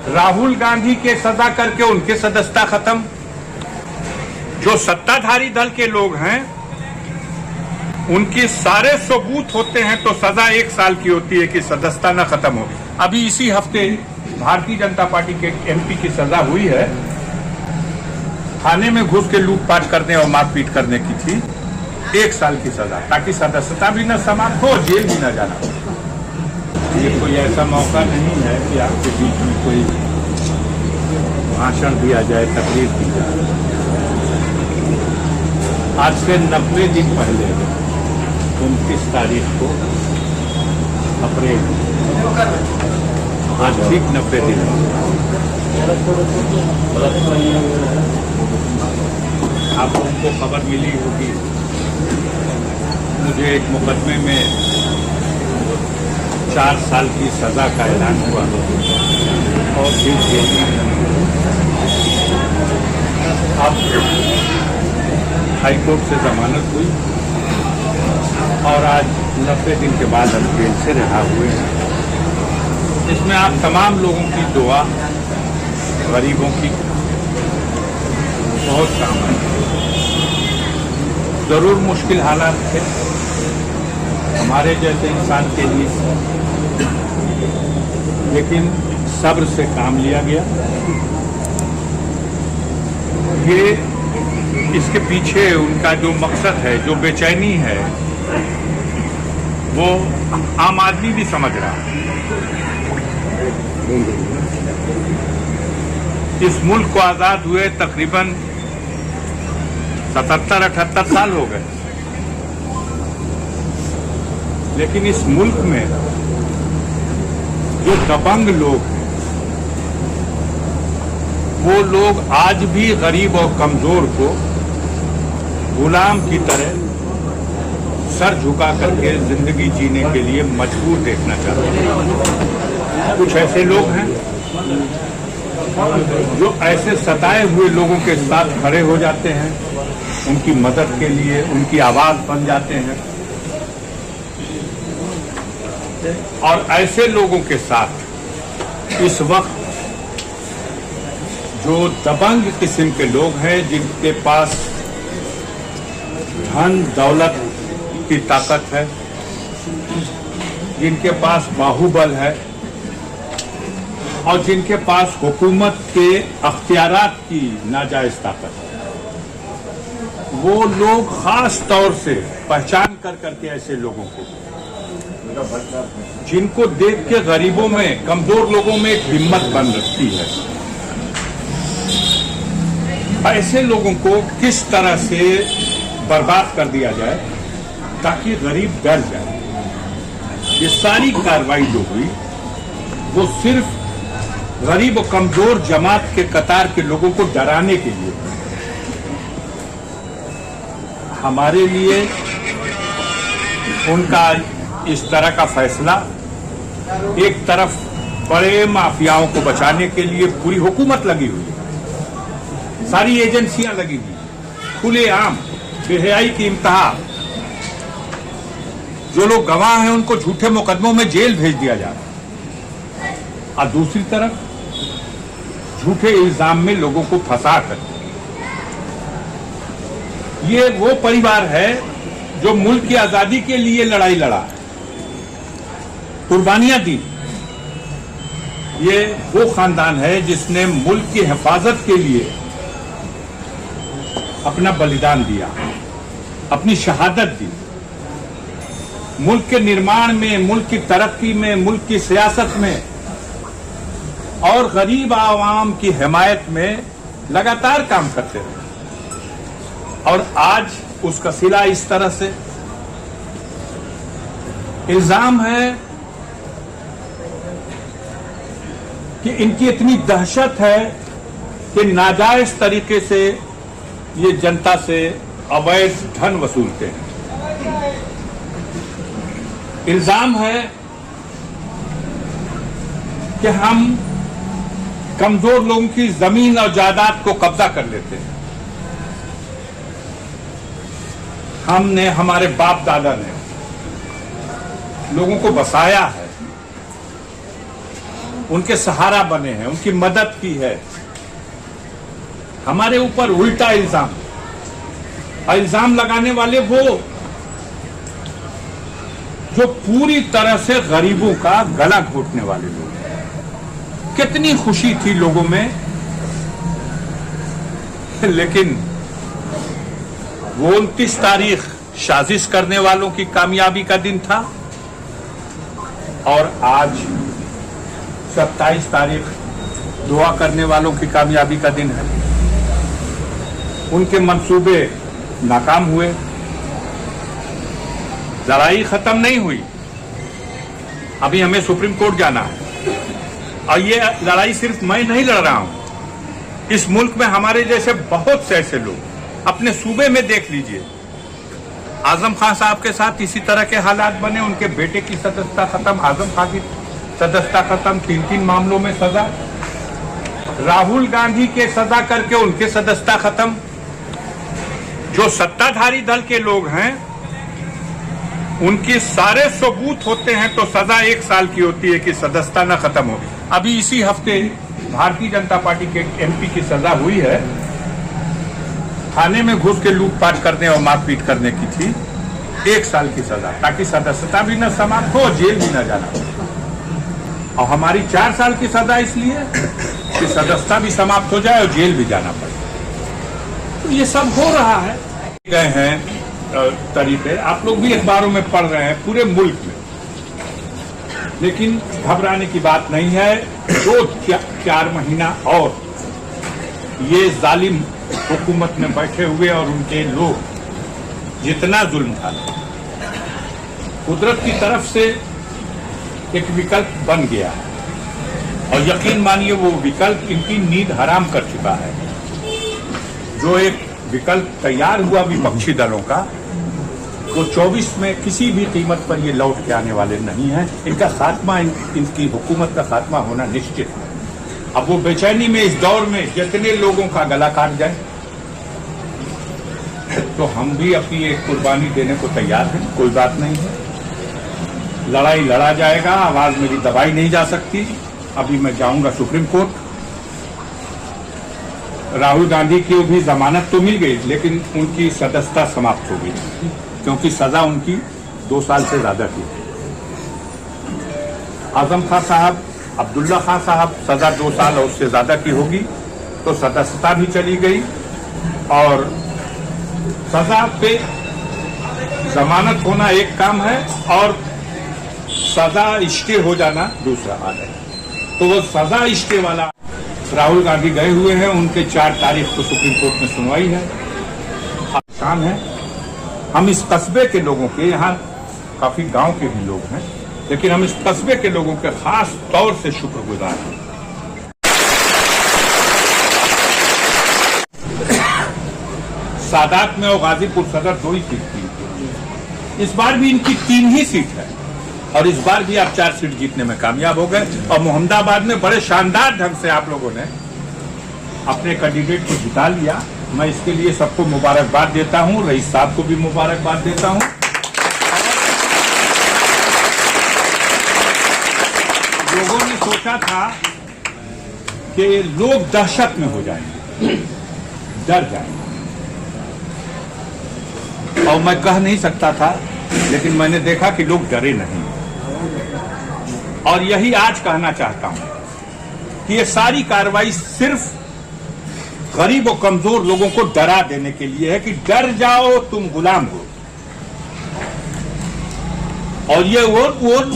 राहुल गांधी के सजा करके उनके सदस्यता खत्म। जो सत्ताधारी दल के लोग हैं उनके सारे सबूत होते हैं तो सजा 1 साल की होती है कि सदस्यता न खत्म हो। अभी इसी हफ्ते भारतीय जनता पार्टी के एमपी की सजा हुई है, थाने में घुस के लूटपाट करने और मारपीट करने की थी। 1 साल की सजा, ताकि सदस्यता भी न समाप्त हो, जेल भी न जाना हो। ये कोई ऐसा मौका नहीं है कि आपके बीच में कोई भाषण दिया जाए, तकरीर की जाए। आज से 90 दिन पहले 29 तारीख को अप्रैल, आज ठीक 90 दिन आप लोगों को खबर मिली होगी, मुझे एक मुकदमे में 4 साल की सजा का ऐलान हुआ और फिर जेल में। अब हाईकोर्ट से जमानत हुई और आज 90 दिन के बाद हम जेल से रिहा हुए हैं। इसमें आप तमाम लोगों की दुआ, गरीबों की बहुत काम है। जरूर मुश्किल हालात थे हमारे जैसे इंसान के लिए, लेकिन सब्र से काम लिया गया। ये इसके पीछे उनका जो मकसद है, जो बेचैनी है, वो आम आदमी भी समझ रहा है। इस मुल्क को आजाद हुए तकरीबन 77-78 साल हो गए, लेकिन इस मुल्क में जो दबंग लोग हैं, वो लोग आज भी गरीब और कमजोर को गुलाम की तरह सर झुका करके जिंदगी जीने के लिए मजबूर देखना चाहते हैं। कुछ ऐसे लोग हैं जो ऐसे सताए हुए लोगों के साथ खड़े हो जाते हैं, उनकी मदद के लिए उनकी आवाज बन जाते हैं। और ऐसे लोगों के साथ इस वक्त जो दबंग किस्म के लोग हैं, जिनके पास धन दौलत की ताकत है, जिनके पास बाहुबल है और जिनके पास हुकूमत के अख्तियारात की नाजायज ताकत है, वो लोग खास तौर से पहचान करके ऐसे लोगों को, जिनको देख के गरीबों में, कमजोर लोगों में एक हिम्मत बन रखती है, ऐसे लोगों को किस तरह से बर्बाद कर दिया जाए ताकि गरीब डर जाए। ये सारी कार्रवाई जो हुई वो सिर्फ गरीब और कमजोर जमात के कतार के लोगों को डराने के लिए। हमारे लिए उनका इस तरह का फैसला, एक तरफ बड़े माफियाओं को बचाने के लिए पूरी हुकूमत लगी हुई है, सारी एजेंसियां लगी हुई, खुलेआम बेहयाई की इंतहा। जो लोग गवाह हैं उनको झूठे मुकदमों में जेल भेज दिया जा रहा है, और दूसरी तरफ झूठे इल्जाम में लोगों को फंसा कर। ये वो परिवार है जो मुल्क की आजादी के लिए लड़ाई लड़ा, कुर्बानियां दी। ये वो खानदान है जिसने मुल्क की हिफाजत के लिए अपना बलिदान दिया, अपनी शहादत दी। मुल्क के निर्माण में, मुल्क की तरक्की में, मुल्क की सियासत में और गरीब आवाम की हिमायत में लगातार काम करते रहे। और आज उसका सिला इस तरह से इल्जाम है कि इनकी इतनी दहशत है कि नाजायज तरीके से ये जनता से अवैध धन वसूलते हैं। इल्जाम है कि हम कमजोर लोगों की जमीन और जायदाद को कब्जा कर लेते हैं। हमने, हमारे बाप दादा ने लोगों को बसाया है, उनके सहारा बने हैं, उनकी मदद की है। हमारे ऊपर उल्टा इल्जाम लगाने वाले वो जो पूरी तरह से गरीबों का गला घोटने वाले लोग हैं। कितनी खुशी थी लोगों में, लेकिन वो 29 तारीख साजिश करने वालों की कामयाबी का दिन था और आज 27 तारीख दुआ करने वालों की कामयाबी का दिन है। उनके मंसूबे नाकाम हुए, लड़ाई खत्म नहीं हुई, अभी हमें सुप्रीम कोर्ट जाना है। और ये लड़ाई सिर्फ मैं नहीं लड़ रहा हूं, इस मुल्क में हमारे जैसे बहुत से ऐसे लोग, अपने सूबे में देख लीजिए, आजम खान साहब के साथ इसी तरह के हालात बने, उनके बेटे की सदस्यता खत्म, आजम खान की सदस्यता खत्म, 3 मामलों में सजा, राहुल गांधी के सजा करके उनके सदस्यता खत्म। जो सत्ताधारी दल के लोग हैं उनकी सारे सबूत होते हैं तो सजा 1 साल की होती है कि सदस्यता न खत्म हो। अभी इसी हफ्ते भारतीय जनता पार्टी के एमपी की सजा हुई है, थाने में घुस के लूटपाट करने और मारपीट करने की थी, 1 साल की सजा, ताकि सदस्यता भी न समाप्त हो, जेल भी न जाना हो। और हमारी 4 साल की सजा इसलिए कि सदस्यता भी समाप्त हो जाए और जेल भी जाना पड़े। तो ये सब हो रहा है। गए हैं तरीके, आप लोग भी अखबारों में पढ़ रहे हैं पूरे मुल्क में, लेकिन घबराने की बात नहीं है। 2-4 महीना और ये जालिम हुकूमत में बैठे हुए और उनके लोग जितना जुल्म था, कुदरत की तरफ से एक विकल्प बन गया और यकीन मानिए वो विकल्प इनकी नींद हराम कर चुका है। जो एक विकल्प तैयार हुआ विपक्षी दलों का, वो 24 में किसी भी कीमत पर ये लौट के आने वाले नहीं हैं। इनका खात्मा, इनकी हुकूमत का खात्मा होना निश्चित है। अब वो बेचैनी में, इस दौर में जितने लोगों का गला काट जाए, तो हम भी अपनी एक कुर्बानी देने को तैयार हैं, कोई बात नहीं है। लड़ाई लड़ा जाएगा, आवाज मेरी दबाई नहीं जा सकती। अभी मैं जाऊंगा सुप्रीम कोर्ट। राहुल गांधी की भी जमानत तो मिल गई, लेकिन उनकी सदस्यता समाप्त हो गई, क्योंकि सजा उनकी 2 साल से ज्यादा की। आजम खान साहब, अब्दुल्ला खान साहब, सजा 2 साल और उससे ज्यादा की होगी, तो सदस्यता भी चली गई और सजा पे जमानत होना एक काम है और सजा स्टे हो जाना दूसरा हाल है। तो वो सजा स्टे वाला राहुल गांधी गए हुए हैं, उनके 4 तारीख को सुप्रीम कोर्ट में सुनवाई है। शाम है, हम इस कस्बे के लोगों के, यहाँ काफी गांव के भी लोग हैं, लेकिन हम इस कस्बे के लोगों के खास तौर से शुक्रगुजार हैं। सादात में और गाजीपुर सदर 2 ही सीट थी, इस बार भी इनकी 3 ही सीट है और इस बार भी आप 4 सीट जीतने में कामयाब हो गए। और मोहम्मदाबाद में बड़े शानदार ढंग से आप लोगों ने अपने कैंडिडेट को जिता लिया। मैं इसके लिए सबको मुबारकबाद देता हूं, रईस साहब को भी मुबारकबाद देता हूं। लोगों ने सोचा था कि लोग दहशत में हो जाएंगे, डर जाएंगे, और मैं कह नहीं सकता था, लेकिन मैंने देखा कि लोग डरे नहीं। और यही आज कहना चाहता हूं कि ये सारी कार्रवाई सिर्फ गरीब और कमजोर लोगों को डरा देने के लिए है कि डर जाओ, तुम गुलाम हो। और ये वो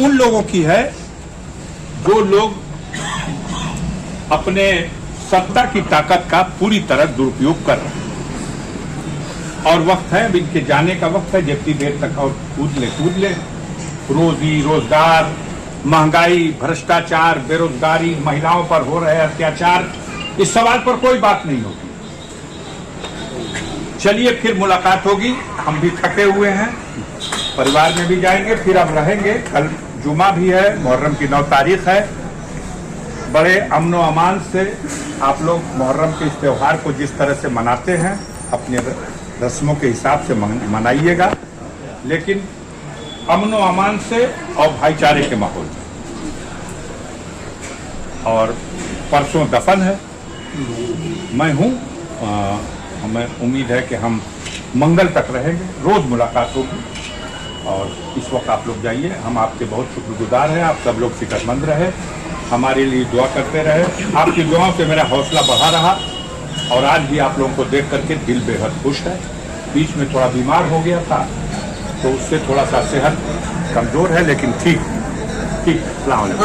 उन लोगों की है जो लोग अपने सत्ता की ताकत का पूरी तरह दुरुपयोग कर रहे हैं। और वक्त है, अब इनके जाने का वक्त है। जितनी देर तक और कूद ले। रोजी रोजगार, महंगाई, भ्रष्टाचार, बेरोजगारी, महिलाओं पर हो रहे अत्याचार, इस सवाल पर कोई बात नहीं होगी। चलिए फिर मुलाकात होगी। हम भी थके हुए हैं, परिवार में भी जाएंगे, फिर अब रहेंगे। कल जुमा भी है, मुहर्रम की 9 तारीख है। बड़े अमन व अमान से आप लोग मुहर्रम के इस त्योहार को जिस तरह से मनाते हैं, अपने रस्मों के हिसाब से मनाइएगा, लेकिन अमन व अमान से और भाईचारे के माहौल में। और परसों दफन है। मैं हूँ, हमें उम्मीद है कि हम मंगल तक रहेंगे, रोज मुलाकात होगी। और इस वक्त आप लोग जाइए, हम आपके बहुत शुक्रगुजार हैं। आप सब लोग फिक्रमंद रहे, हमारे लिए दुआ करते रहे। आपकी दुआओं से मेरा हौसला बढ़ा रहा और आज भी आप लोगों को देख करके दिल बेहद खुश है। बीच में थोड़ा बीमार हो गया था तो उससे थोड़ा सा सेहत कमजोर है, लेकिन ठीक ठीक। अस्सलाम वालेकुम।